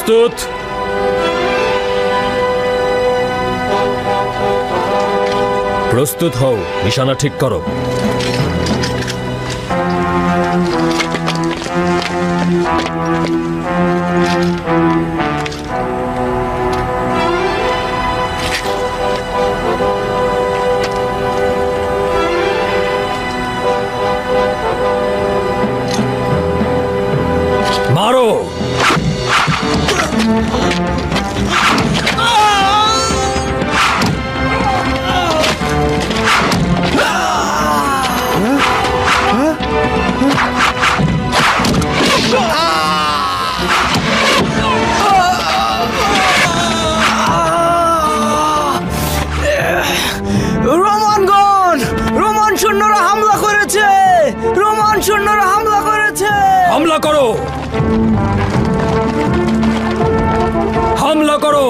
প্রস্তুত? প্রস্তুত হও, নিশানা ঠিক করো। মারো। রোমানগণ, রোমান সৈন্যরা হামলা করেছে, রোমান সৈন্যরা হামলা করেছে। হামলা করো, হামলা করো।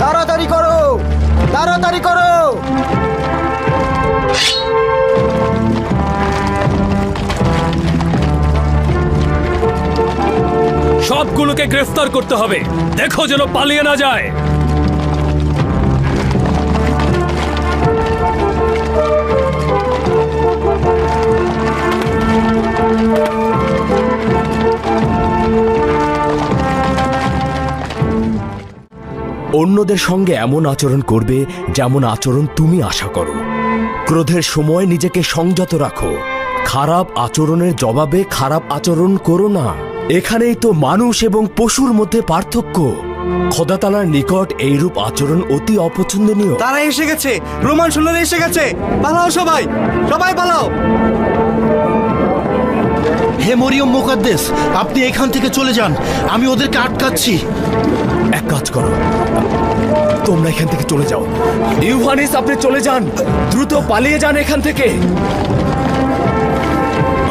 তাড়াতাড়ি করো, তাড়াতাড়ি করো। সবগুলোকে গ্রেফতার করতে হবে, দেখো যেন পালিয়ে না যায়। অন্যদের সঙ্গে এমন আচরণ করবে যেমন আচরণ তুমি আশা করো। ক্রোধের সময় নিজেকে সংযত রাখো। খারাপ আচরণের জবাবে খারাপ আচরণ করো না। এখানেই তো মানুষ এবং পশুর মধ্যে পার্থক্য। খোদাতালার নিকট এইরূপ আচরণ অতি অপছন্দনীয়। তারা এসে গেছে, রোমান সৈন্যরা এসে গেছে। পালাও সবাই, সবাই পালাও। হে মরিয়ম মুকাদ্দেস, আপনি এখান থেকে চলে যান, আমি ওদেরকে আটকাচ্ছি। এক কাজ করো, তোমরা এখান থেকে চলে যাও। ইউহানিস, আপনি চলে যান, দ্রুত পালিয়ে যান এখান থেকে।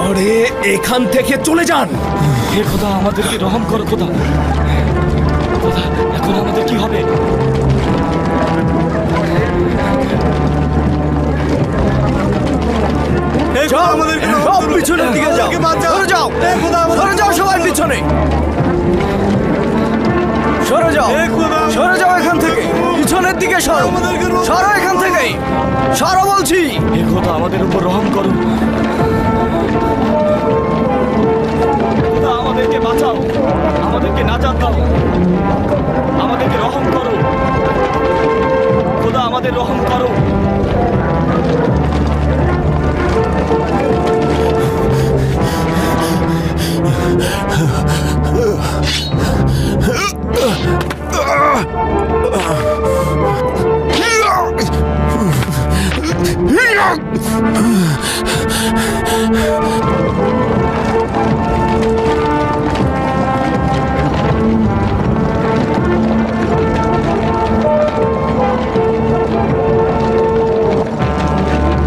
আরে এখান থেকে চলে যান। হে খোদা, আমাদেরকে রহম করো খোদা। খোদা, এখন আমাদের কি হবে? সব পিছনের দিকে যাও, সরে যাও, সরে যাও সবাই পিছনে। সরে যাও, সরে যাও এখান থেকে, পিছনের দিকে সরো, সরো এখান থেকে, সরো বলছি। হে খোদা, আমাদের উপর রহম করো। খোদা, আমাদেরকে বাঁচাও, আমাদেরকে নাজাত দাও, আমাদেরকে রহম করো। খোদা, আমাদের রহম করো।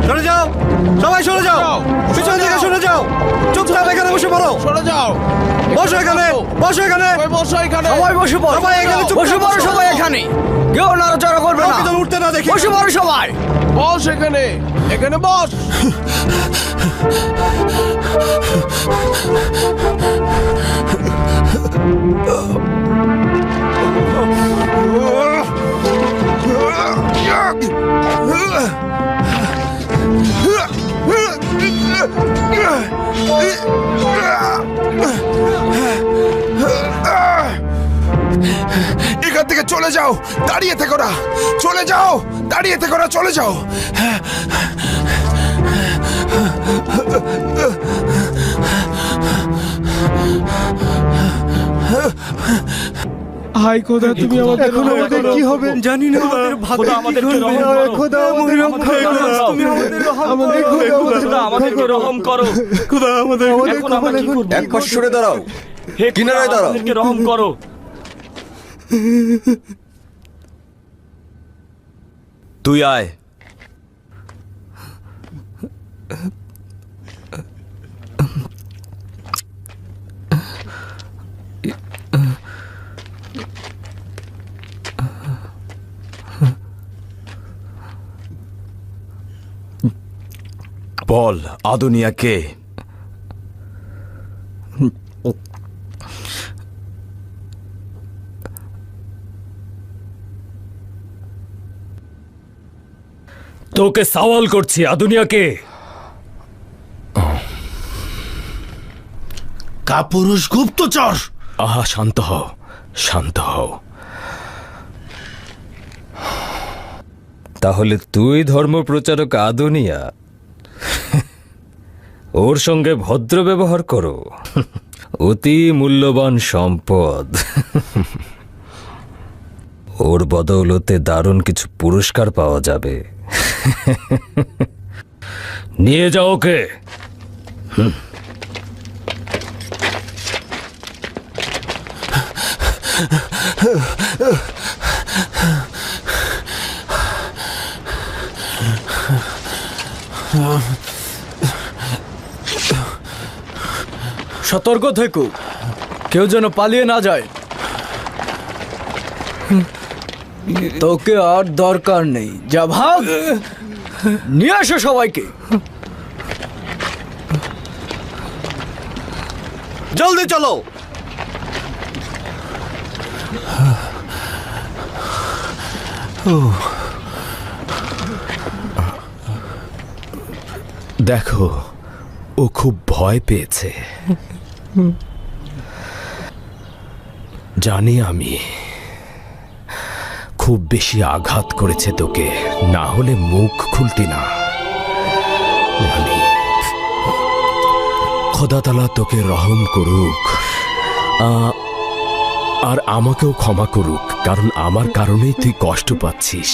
সরে যাও, সবাই সরে যাও, পিছন দিকে সরে যাও। চুপচাপ এখানে বসে পড়ো, সরে যাও। বসো এখানে, বসো এখানে, বসো এখানে, সবাই বসে পড়ো, সবাই এখানে বসে পড়ো, সবাই এখানে, কেউ নড়াচড়া করবে না, উঠতে না দেখি, বসে পড়ো সবাই। বস এখানে, এখানে বস। এখান থেকে চলে যাও, দাঁড়িয়ে থেকো না, চলে যাও, দাঁড়িয়ে থেকো না, চলে যাও। হাই খোদা, তুমি আমাদের, এখন আমাদের কি হবে জানি না, আমাদের ভাগ্য আমাদেরকে রহম করো খোদা, আমাদের রক্ষা করো, তুমি আমাদের খোদা, আমাদেরকে রহম করো খোদা, আমাদের এখন আমরা কি করব? এক পাশ সরে দাঁড়াও, হে কিনারায় দাঁড়াও। আমাদেরকে রহম করো। তুই আয়। বল, আদুনিয়া কে? তোকে সওয়াল করছি আদুনিয়াকে। কাপুরুষ গুপ্তচর! আহা, শান্ত হও, শান্ত হও। তাহলে তুই ধর্মপ্রচারক আদুনিয়া, ওর সঙ্গে ভদ্র ব্যবহার করো। অতি মূল্যবান সম্পদ। ওর বদৌলতে দারুণ কিছু পুরস্কার পাওয়া যাবে। নিয়ে যাও ওকে। সতর্ক থেকো, কেউ যেন পালিয়ে না যায়। তোকে আর দরকার নেই, যা ভাগ। নিয়ে আসো সবাইকে, জলদি চলো। দেখো, ও খুব ভয় পেয়েছে। জানি আমি, খুব বেশি আঘাত করেছে তোকে, না হলে মুখ খুলতি না। জানি। খোদা তাআলা তোকে রহম করুক, আর আমাকেও ক্ষমা করুক, কারণ আমার কারণেই তুই কষ্ট পাচ্ছিস।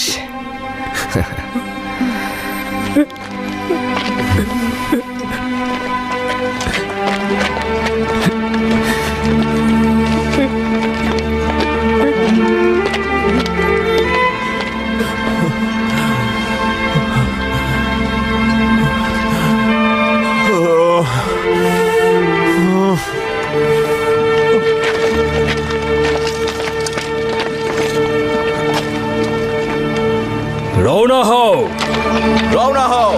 রওনা হও, রওনা হও,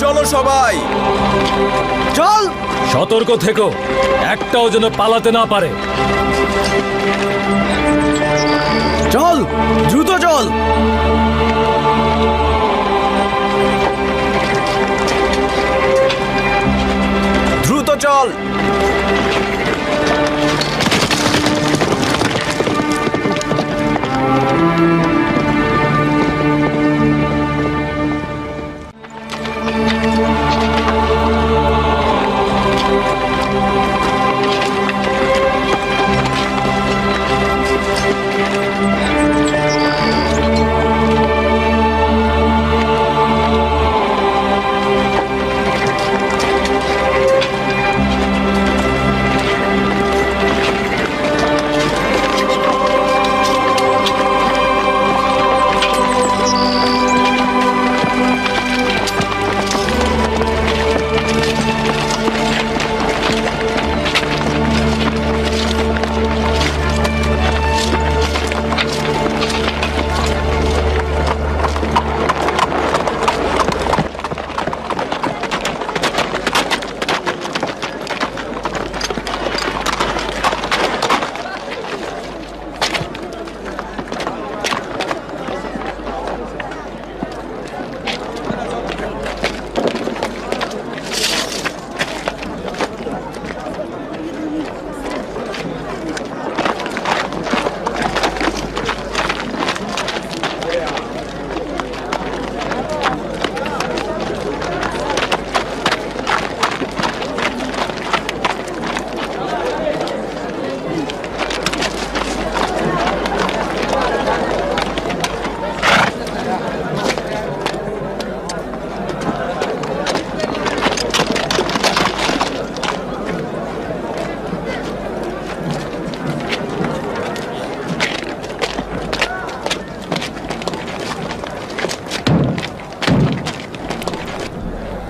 চলো সবাই। চল। সতর্ক থেকো, একটাও যেন পালাতে না পারে। চল, দ্রুত চল। দ্রুত চল।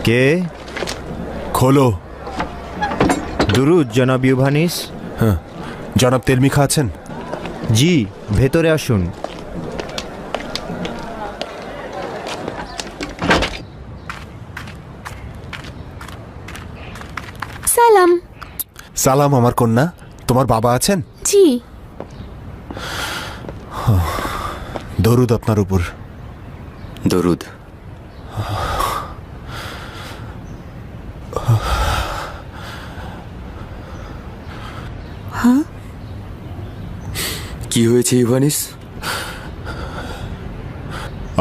কে? খোলো। দুরুদ জনাব ইউভানিস। হ্যাঁ, জনাব তেলমিখা আছেন? জি, ভেতরে আসুন। সালাম। সালাম আমার কন্যা, তোমার বাবা আছেন? জি। দরুদ আপনার উপর। দরুদ। কি হয়েছে ইভানিস?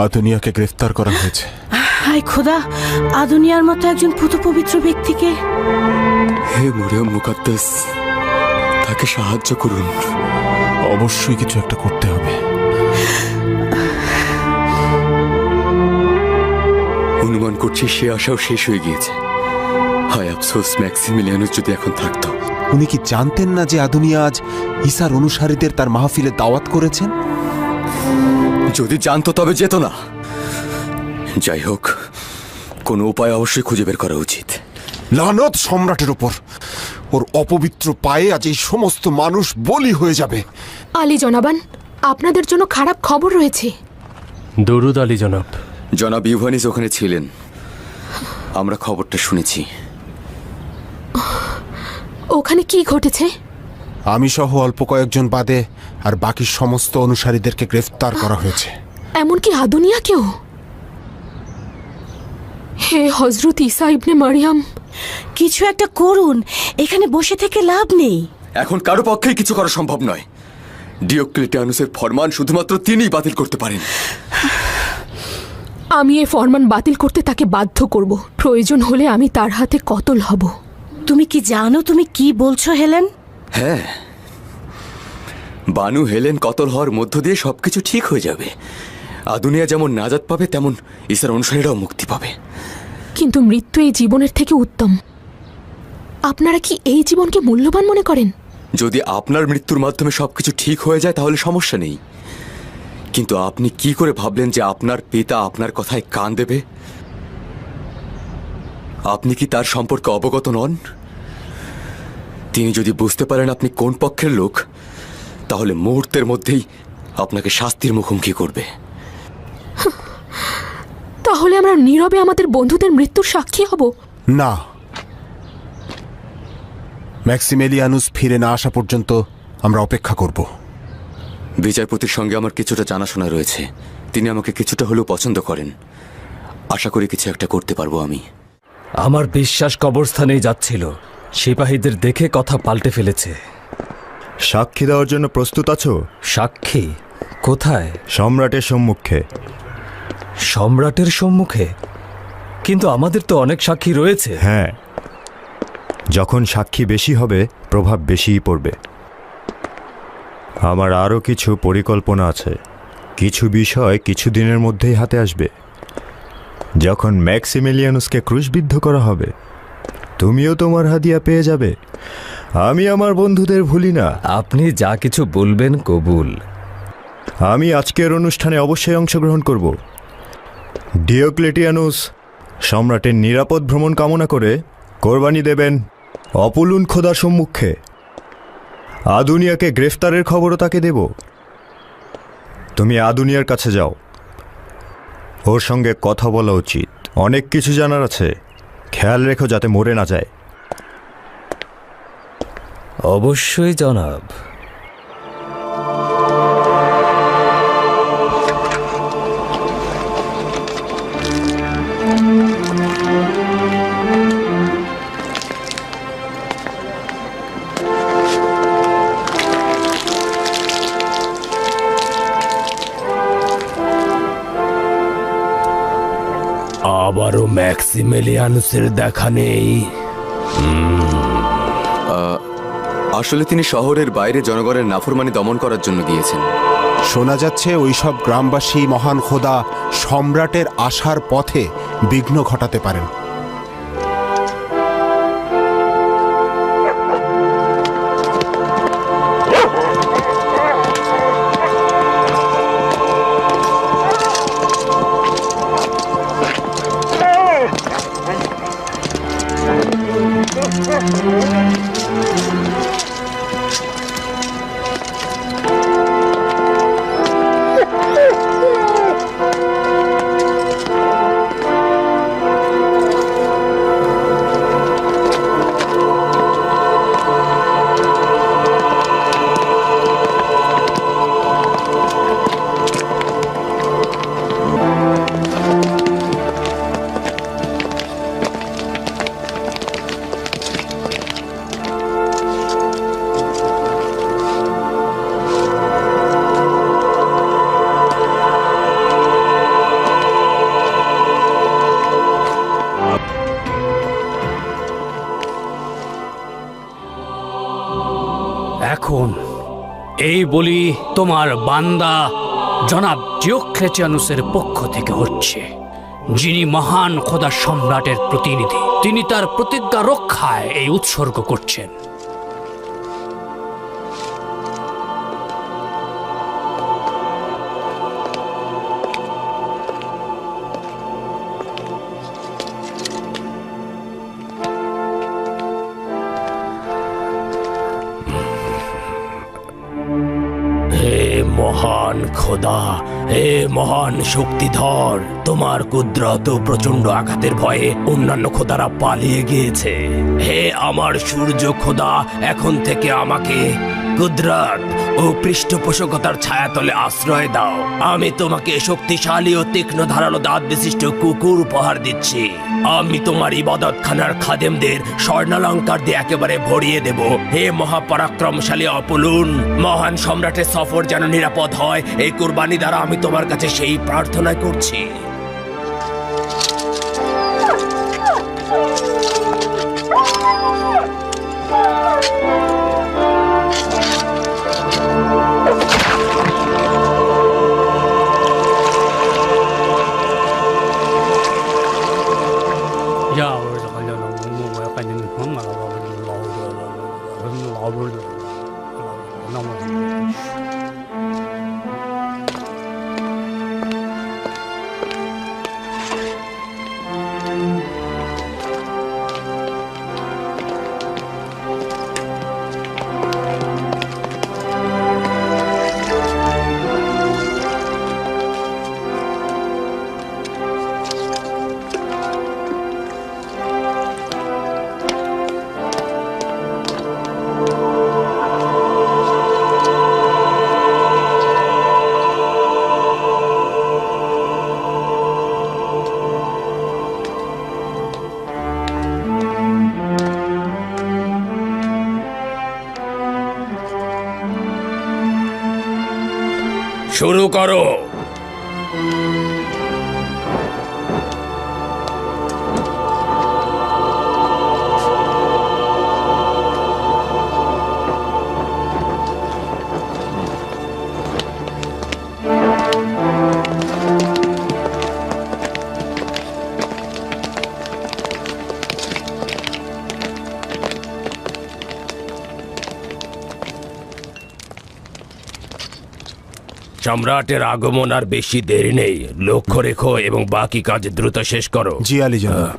আদুনিয়াকে গ্রেফতার করা হয়েছে। হায় খোদা, আদুনিয়ার মতো একজন পুত পবিত্র ব্যক্তিকে। হে মরিয়ম মুকাদ্দাস, তাকে সাহায্য করুন। অবশ্যই কিছু একটা করতে হবে। অনুমান করছি সে আশাও শেষ হয়ে গিয়েছে। হায় আফসোস, ম্যাক্সিমিলিয়ানুস যদি এখন থাকতো। উনি কি জানতেন না যে আদুনিয়া আজ ঈসার অনুসারীদের তার মাহফিলে দাওয়াত করেছেন? যদি জানতো তবে যেত না। যাই হোক, কোনো উপায় অবশ্যই খুঁজে বের করা উচিত। লানত সম্রাটের ওপর! ওর অপবিত্র পায়ে আজ এই সমস্ত মানুষ বলি হয়ে যাবে। আলী জনাবান, আপনাদের জন্য খারাপ খবর রয়েছে। দরুদ আলী জনাব। জনাব ইভানিস ওখানে ছিলেন, আমরা খবরটা শুনেছি। ওখানে কি ঘটেছে? আমি সহ অল্প কয়েকজন বাদে আর বাকি সমস্ত অনুসারীদেরকে গ্রেফতার করা হয়েছে। এমনকি আদুনিয়াকেও? হে হযরত ঈসা ইবনে মারিয়াম, কিছু একটা করুন, এখানে বসে থেকে লাভ নেই। এখন কারো পক্ষেই কিছু করা সম্ভব নয়। ডিওক্লেটিয়ানুসের ফরমান শুধুমাত্র তিনিই বাতিল করতে পারেন। আমি এই ফরমান বাতিল করতে তাকে বাধ্য করব। প্রয়োজন হলে আমি তার হাতে কতল হব। তুমি কি জানো তুমি কি বলছো হেলেন? হ্যাঁ, বানু হেলেন কতল হওয়ার মধ্য দিয়ে সবকিছু ঠিক হয়ে যাবে। আদুনিয়া যেমন নাজাত পাবে, তেমন ঈসার অনুসারীরাও মুক্তি পাবে। কিন্তু মৃত্যু এই জীবনের থেকে উত্তম। আপনারা কি এই জীবনকে মূল্যবান মনে করেন? যদি আপনার মৃত্যুর মাধ্যমে সবকিছু ঠিক হয়ে যায় তাহলে সমস্যা নেই, কিন্তু আপনি কি করে ভাবলেন যে আপনার পিতা আপনার কথায় কান দেবে? আপনি কি তার সম্পর্কে অবগত নন? তিনি যদি বুঝতে পারেন আপনি কোন পক্ষের লোক, তাহলে মুহূর্তের মধ্যেই আপনাকে শাস্তির মুখোমুখি করবে। তাহলে আমরা নীরবে আমাদের বন্ধুদের মৃত্যুর সাক্ষী হব? না, ম্যাক্সিমিলিয়ানুস ফিরে না আসা পর্যন্ত আমরা অপেক্ষা করব। বিচারপতির সঙ্গে আমার কিছুটা জানাশোনা রয়েছে। তিনি আমাকে কিছুটা হলেও পছন্দ করেন। আশা করি কিছু একটা করতে পারবো আমি। আমার বিশ্বাস কবরস্থানেই যাচ্ছিল। সিপাহীদের দেখে কথা পাল্টে ফেলেছে। সাক্ষী দেওয়ার জন্য প্রস্তুত আছো? সাক্ষী? কোথায়? সম্রাটের সম্মুখে। সম্রাটের সম্মুখে? কিন্তু আমাদের তো অনেক সাক্ষী রয়েছে। হ্যাঁ, যখন সাক্ষী বেশি হবে প্রভাব বেশিই পড়বে। আমার আরও কিছু পরিকল্পনা আছে। কিছু বিষয় কিছু দিনের মধ্যেই হাতে আসবে। যখন ম্যাক্সিমিলিয়ানুসকে ক্রুশবিদ্ধ করা হবে, তুমিও তোমার হাদিয়া পেয়ে যাবে। আমি আমার বন্ধুদের ভুলি না। আপনি যা কিছু বলবেন কবুল। আমি আজকের অনুষ্ঠানে অবশ্যই অংশগ্রহণ করব। ডিওক্লেটিয়ানুস সম্রাটের নিরাপদ ভ্রমণ কামনা করে কোরবানি দেবেন অপলুন খোদার সম্মুখে। আদুনিয়াকে গ্রেফতারের খবরও তাকে দেব। তুমি আদুনিয়ার কাছে যাও, ওর সঙ্গে কথা বলা উচিত। অনেক কিছু জানার আছে। খেয়াল রেখো যাতে মরে না যায়। অবশ্যই জনাব। আবারও ম্যাক্সিমিলিয়ানুসের দেখা নেই। আসলে তিনি শহরের বাইরে জনগণের নাফরমানি দমন করার জন্য গিয়েছেন। শোনা যাচ্ছে ওইসব গ্রামবাসী মহান খোদা সম্রাটের আসার পথে বিঘ্ন ঘটাতে পারেন। এই বলি তোমার বান্দা জনাব ডিওক্লেটিয়ানুসের পক্ষ থেকে হচ্ছে, যিনি মহান খোদা সম্রাটের প্রতিনিধি। তিনি তার প্রতিজ্ঞা রক্ষায় এই উৎসর্গ করছেন। হে মহান খোদা, হে মহান শক্তিধর, তোমার কুদরত ও প্রচন্ড আঘাতের ভয়ে অন্যান্য খোদারা পালিয়ে গিয়েছে। হে আমার সূর্য খোদা, এখন থেকে আমাকে কুদরত ও পৃষ্ঠপোষকতার ছায়াতলে আশ্রয় দাও। আমি তোমাকে শক্তিশালী ও তীক্ষ্ণ ধারালো দাঁত বিশিষ্ট কুকুর উপহার দিচ্ছি। আমি তোমার ইবাদতখানার খাদেমদের স্বর্ণালঙ্কার দিয়ে একেবারে ভরিয়ে দেব। হে মহাপরাক্রমশালী অপলুন, মহান সম্রাটের সফর যেন নিরাপদ হয়, এই কুরবানি দ্বারা আমি তোমার কাছে সেই প্রার্থনা করছি। শুরু করো। সম্রাটের আগমন আর বেশি দেরি নেই। লক্ষ্য রেখো এবং বাকি কাজ দ্রুত শেষ করো। জি আলী জনাব।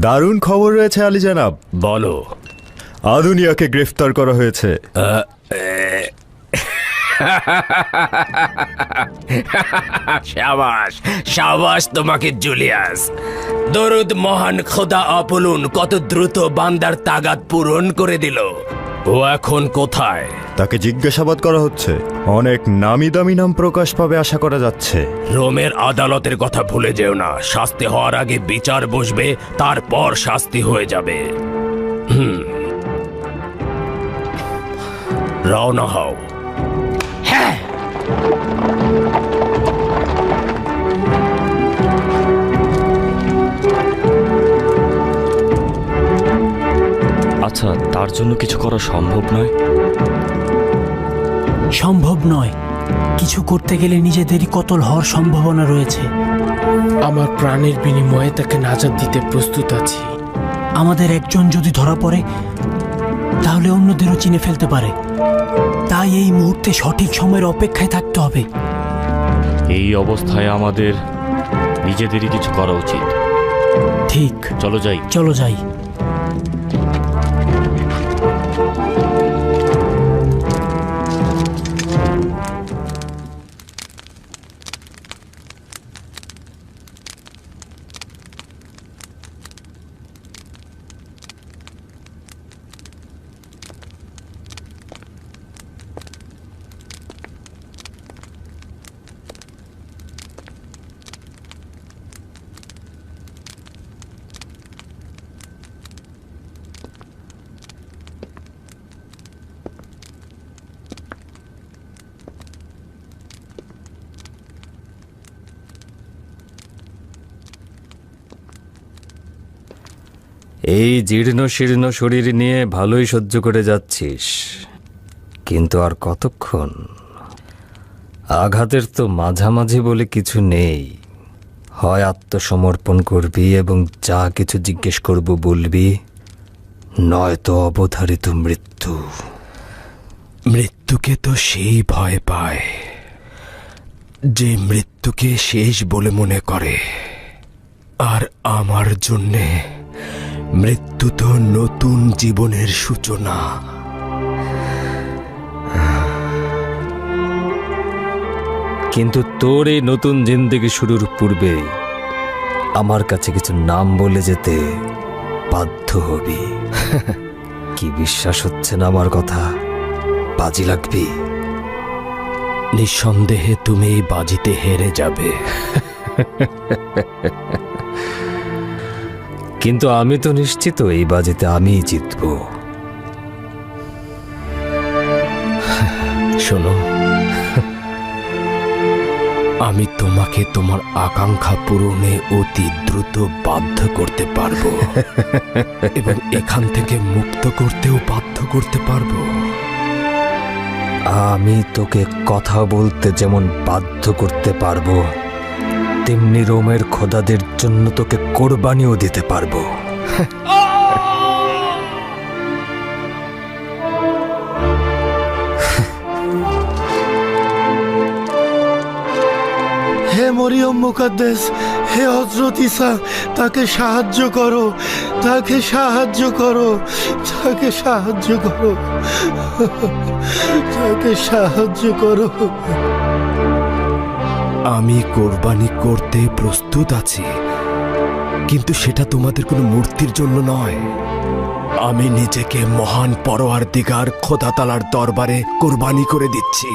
দারুণ খবর রয়েছে আলী জনাব। বলো। আদুনিয়াকে গ্রেফতার করা হয়েছে। শাবাশ শাবাশ তোমাকে জুলিয়াস। দরুদ মহান খোদা অপলুন কত দ্রুত বান্দার তাগাদ পূরণ করে দিল। ও এখন কোথায়? তাকে জিজ্ঞাসাবাদ করা হচ্ছে। অনেক নামি দামি নাম প্রকাশ পাবে আশা করা যাচ্ছে। রোমের আদালতের কথা ভুলে যেও না। শাস্তি হওয়ার আগে বিচার বসবে, তারপর শাস্তি হয়ে যাবে। রওনা হও। হ্যাঁ। আচ্ছা, তার জন্য কিছু করা সম্ভব নয়? সম্ভব নয়। কিছু করতে গেলে নিজেদেরই কতল হওয়ার সম্ভাবনা রয়েছে। আমার প্রাণের বিনিময়ে তাকে নাজাত দিতে প্রস্তুত আছি। আমাদের একজন যদি ধরা পড়ে তাহলে অন্যদেরও চিনে ফেলতে পারে। তাই এই মুহূর্তে সঠিক সময়ের অপেক্ষায় থাকতে হবে। এই অবস্থায় আমাদের নিজেদেরই কিছু করা উচিত। ঠিক। চলো যাই। চলো যাই। এই জীর্ণ শীর্ণ শরীর নিয়ে ভালোই সহ্য করে যাচ্ছিস, কিন্তু আর কতক্ষণ? আঘাতের তো মাঝামাঝি বলে কিছু নেই। হয় আত্মসমর্পণ করবি এবং যা কিছু জিজ্ঞেস করব বলবি, নয়তো অবধারিত মৃত্যু। মৃত্যুকে তো সেই ভয় পায় যে মৃত্যুকে শেষ বলে মনে করে, আর আমার জন্যে মৃত্যু তো নতুন জীবনের সূচনা। কিন্তু তোর এই নতুন জিন্দেগি শুরুর পূর্বে আমার কাছে কিছু নাম বলে যেতে বাধ্য হবি। কি বিশ্বাস হচ্ছে না আমার কথা? বাজি লাগবি? নিঃসন্দেহে তুমি এই বাজিতে হেরে যাবে। কিন্তু আমি তো নিশ্চিত এই বাজিতে আমিই জিতব। শোনো, আমি তোমাকে তোমার আকাঙ্ক্ষা পূরণে অতি দ্রুত বাধ্য করতে পারবো এবং এখান থেকে মুক্ত করতেও বাধ্য করতে পারবো। আমি তোকে কথা বলতে যেমন বাধ্য করতে পারবো, তেমনি রোমের খোদাদের জন্য তোকে কোরবানিও দিতে পারবো। হে মরিয়ম মুকাদ্দেস, হে হযরত ঈসা, তাকে সাহায্য করো, তাকে সাহায্য করো, তাকে সাহায্য করো, তাকে সাহায্য করো। আমি কোরবানি করতে প্রস্তুত আছি, কিন্তু সেটা তোমাদের কোনো মূর্তির জন্য নয়। আমি নিজেকে মহান পরওয়ারদিগার খোদা তাআলার দরবারে কোরবানি করে দিচ্ছি।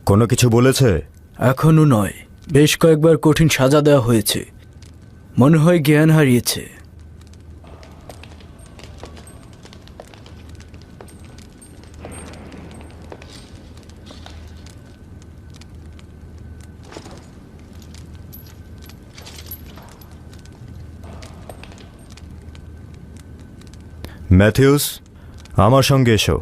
কোনো কিছু বলেছে? এখনো নয়, বেশ কয়েকবার কঠিন সাজা দেওয়া হয়েছে। মনে হয় জ্ঞান হারিয়েছে। ম্যাথিউস, আমার সঙ্গে এসো।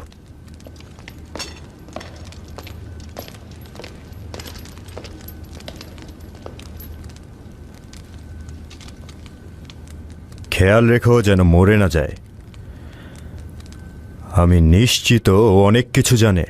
খেয়াল রেখো যেন মরে না যায়। আমি নিশ্চিত ও অনেক কিছু জানে।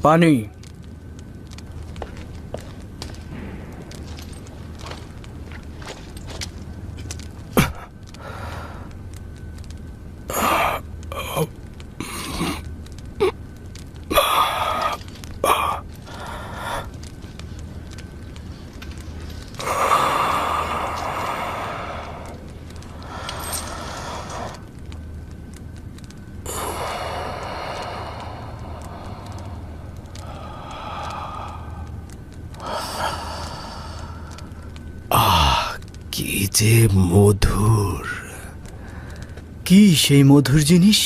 পানি। কি যে মধুর! কি সেই মধুর জিনিস?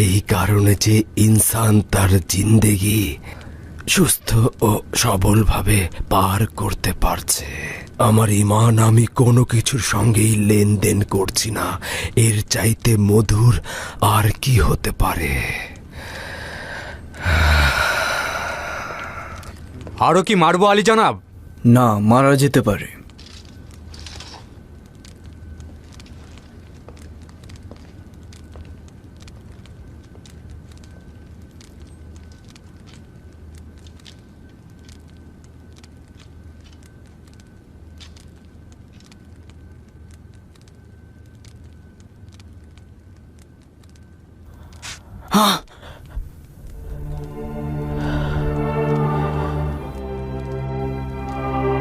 এই কারণে যে ইনসান তার জিন্দেগি সুস্থ ও সবলভাবে পার করতে পারছে। আমার ঈমান আমি কোনো কিছুর সঙ্গেই লেনদেন করছি না। এর চাইতে মধুর আর কি হতে পারে? আরো কি মারবো আলী জনাব? না, মারা যেতে পারে।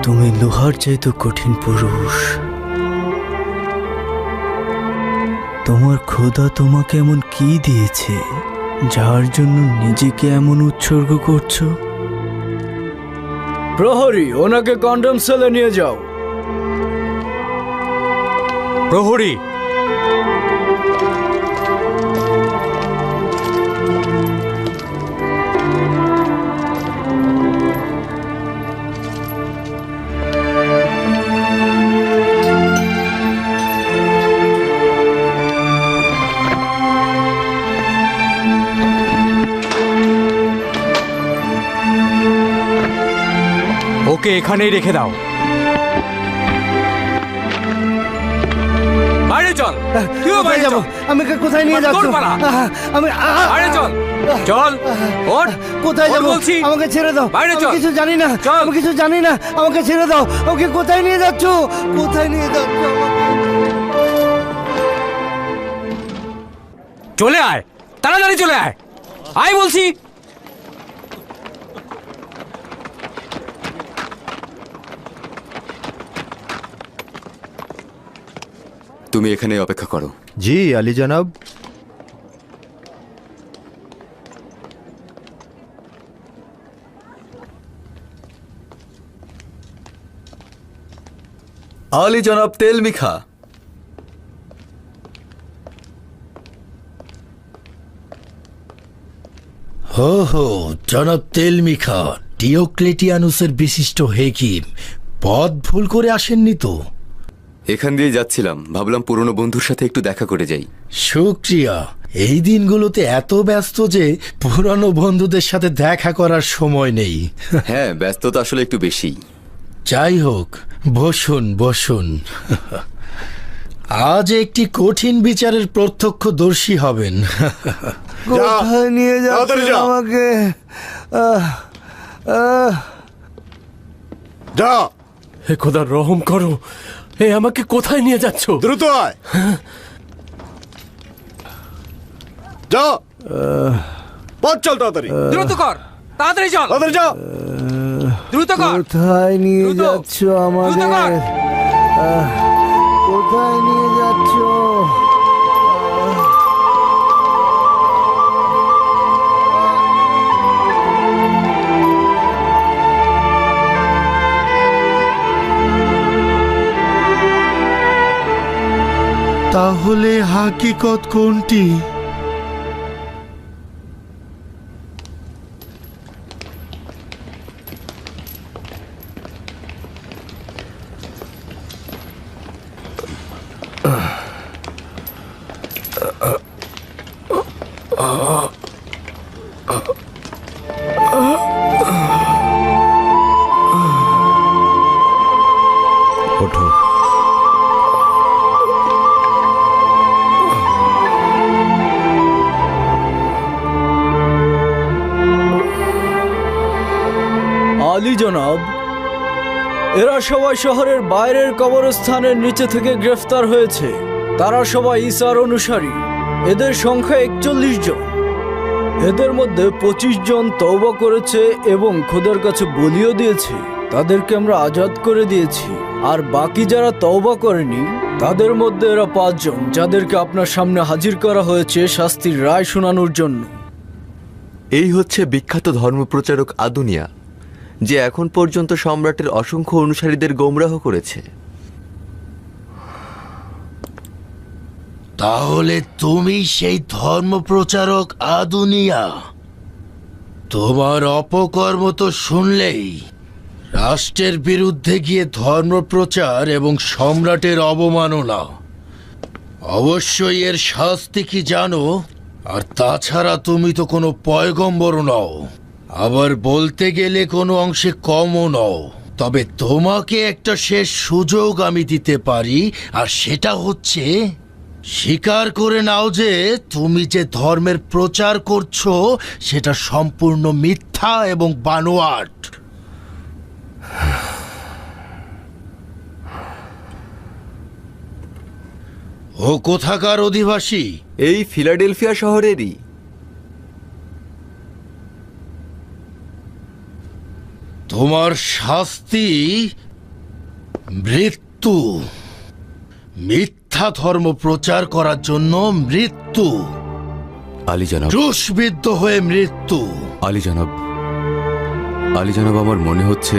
তুমি লোহার চাইতে কঠিন পুরুষ। তোমার খোদা তোমাকে এমন কি দিয়েছে যার জন্য নিজেকে এমন উৎসর্গ করছো? প্রহরী, ওনাকে কন্ডম সেলে নিয়ে যাও। প্রহরী, ওকে এখানেই রেখে দাও। বাইরে চল। তুইও বাইরে যাবো। আমাকে কোথায় নিয়ে যাচ্ছ? আমি বাইরে চল। চল, ওঠ। কোথায় যাবো? আমাকে ছেড়ে দাও। বাইরে চল। কিছু জানি না, আমি কিছু জানি না। আমাকে ছেড়ে দাও। ওকে কোথায় নিয়ে যাচ্ছ? কোথায় নিয়ে যাচ্ছ? চলে আয়, তাড়াতাড়ি চলে আয়। আয় বলছি। তুমি এখানে অপেক্ষা করো। জি আলী জনাব। আলী জনাব তেল মিখা। হো হো, জনাব তেলমিখা, ডিওক্লেটিয়ানুসের বিশিষ্ট হেকিম। পথ ভুল করে আসেননি তো? এখান দিয়ে যাচ্ছিলাম, ভাবলাম পুরনো বন্ধুর সাথে একটু দেখা করে যাই। শুক্রিয়া। এই দিনগুলোতে এত ব্যস্ত যে পুরনো বন্ধুদের সাথে দেখা করার সময় নেই। হ্যাঁ, ব্যস্ততা আসলে একটু বেশি। যাই হোক, বসুন বসুন। আজ একটি কঠিন বিচারের প্রত্যক্ষদর্শী হবেন। কোথায় নিয়ে যাচ্ছেন আমাকে? যা। হে খোদা, রহম করো। হে, আমাকে কোথায় নিয়ে যাচ্ছ? দ্রুত আয়। যা। পথ চল তাড়াতাড়ি। দ্রুত কর, তাড়াতাড়ি চল। তাড়াতাড়ি যা। দ্রুত কর। কোথায় নিয়ে যাচ্ছ আমাকে? কোথায় নিয়ে যাচ্ছ? তাহলে হাকিকত কোনটি? ওঠো। আলী জনাব, এরা সবাই শহরের বাইরের কবরস্থানের নিচে থেকে গ্রেফতার হয়েছে। তারা সবাই ঈসার অনুসারী। এদের সংখ্যা 41 জন। এদের মধ্যে 25 জন তওবা করেছে এবং খোদার কাছে বলিও দিয়েছে। তাদেরকে আমরা আজাদ করে দিয়েছি। আর বাকি যারা তওবা করেনি তাদের মধ্যে এরা 5 জন, যাদেরকে আপনার সামনে হাজির করা হয়েছে শাস্তির রায় শোনানোর জন্য। এই হচ্ছে বিখ্যাত ধর্মপ্রচারক আদুনিয়া, যে এখন পর্যন্ত সম্রাটের অসংখ্য অনুসারীদের গোমরাহ করেছে। তাহলে তুমি সেই ধর্মপ্রচারক আদুনিয়া? তোমার অপকর্ম তো শুনলেই রাষ্ট্রের বিরুদ্ধে গিয়ে ধর্মপ্রচার এবং সম্রাটের অবমাননা। অবশ্যই এর শাস্তি কি জানো? আর তাছাড়া তুমি তো কোনো পয়গম্বর নও, আবার বলতে গেলে কোনো অংশে কমও নও। তবে তোমাকে একটা শেষ সুযোগ আমি দিতে পারি, আর সেটা হচ্ছে স্বীকার করে নাও যে তুমি যে ধর্মের প্রচার করছো সেটা সম্পূর্ণ মিথ্যা এবং বানোয়াট। ও কোথাকার অধিবাসী? এই ফিলাডেলফিয়া শহরেরই। তোমার শাস্তি মৃত্যু। মিথ্যা ধর্ম প্রচার করার জন্য মৃত্যু। আলী জনাব, ক্রুশবিদ্ধ হয়ে মৃত্যু। আলী জনাব, আলী জনাব, আমার মনে হচ্ছে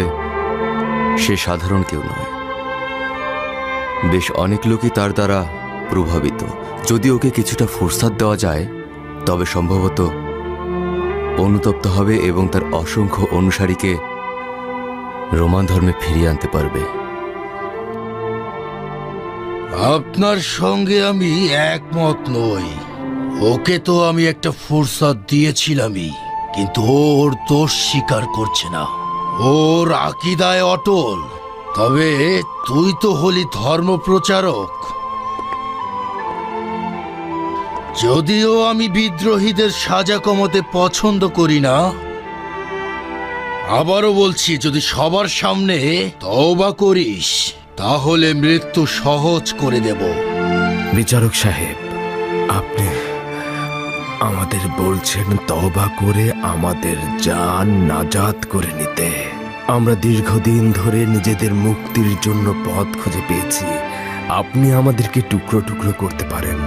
সে সাধারণ কেউ নয়। বেশ অনেক লোকই তার দ্বারা প্রভাবিত। যদি ওকে কিছুটা ফুরসাদ দেওয়া যায় তবে সম্ভবত অনুতপ্ত হবে এবং তার অসংখ্য অনুসারীকে রোমান ধর্মে ফিরিয়ে আনতে পারবে। আপনার সঙ্গে আমি একমত নই। ওকে তো আমি একটা ফুরসাদ দিয়েছিলামই, কিন্তু ওর দোষ স্বীকার করছে না। ওর আকীদায় অটল। তবে তুই তো হলি ধর্মপ্রচারক। যদিও আমি বিদ্রোহীদের সাজা কমাতে পছন্দ করি না, আবারও বলছি, যদি সবার সামনে তওবা করিস তাহলে মৃত্যু সহজ করে দেব। বিচারক সাহেব, আপনি আমাদের বলছেন তওবা করে আমাদের জান নাজাত করে নিতে। আমরা দীর্ঘদিন ধরে নিজেদের মুক্তির জন্য পথ খুঁজে পেয়েছি। আপনি আমাদেরকে টুকরো টুকরো করতে পারেন,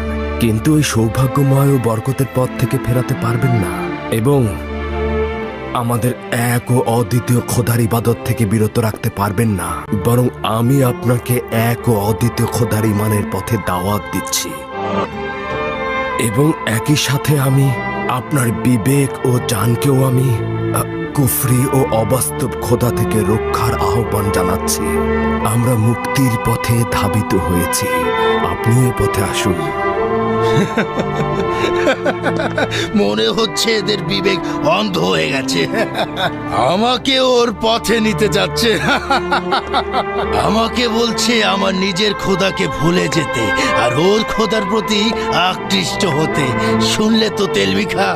কিন্তু ওই সৌভাগ্যময় ও বরকতের পথ থেকে ফেরাতে পারবেন না, এবং আমাদের এক ও অদ্বিতীয় খোদার ইবাদত থেকে বিরত রাখতে পারবেন না। বরং আমি আপনাকে এক ও অদ্বিতীয় খোদার ইমানের পথে দাওয়াত দিচ্ছি, এবং একই সাথে আমি আপনার বিবেক ও জানকেও আমি কুফরি ও অবাস্তব খোদা থেকে রক্ষার আহ্বান জানাচ্ছি। আমরা মুক্তির পথে ধাবিত হয়েছি, আপনি এ পথে আসুন। মনে হচ্ছে এদের বিবেক অন্ধ হয়ে গেছে। আমাকে ওর পথে নিতে যাচ্ছে। আমাকে বলছে আমার নিজের খোদাকে ভুলে যেতে আর ওর খোদার প্রতি আকৃষ্ট হতে। শুনলে তো তেলমিখা।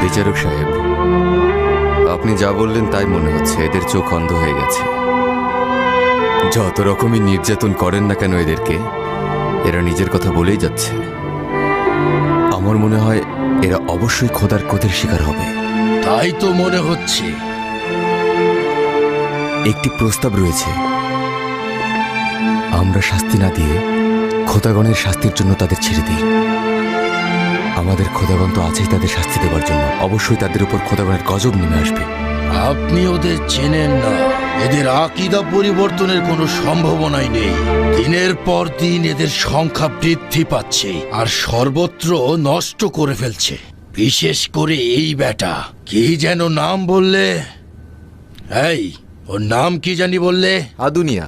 বিচারক সাহেব, আপনি যা বললেন তাই মনে হচ্ছে এদের চোখ অন্ধ হয়ে গেছে। যত রকমই নির্যাতন করেন না কেন এদেরকে, এরা নিজের কথা বলেই যাচ্ছে। আমার মনে হয় এরা অবশ্যই খোদার ক্রোধের শিকার হবে। তাই তো মনে হচ্ছে। একটি প্রস্তাব রয়েছে, আমরা শাস্তি না দিয়ে খোদাগণের শাস্তির জন্য তাদের ছেড়ে দিই। আমাদের খোদাগণ তো আছেই তাদের শাস্তি দেওয়ার জন্য। অবশ্যই তাদের উপর খোদাগণের গজব নেমে আসবে। আপনি ওদের চেনেন না। এদের আকীদা পরিবর্তনের কোনো সম্ভাবনাই নেই। দিনের পর দিন এদের সংখ্যা বৃদ্ধি পাচ্ছে আর সর্বত্র নষ্ট করে ফেলছে। বিশেষ করে এই বেটা, কি যেন নাম বললে? এই, ওর নাম কি জানি বললে? আদুনিয়া।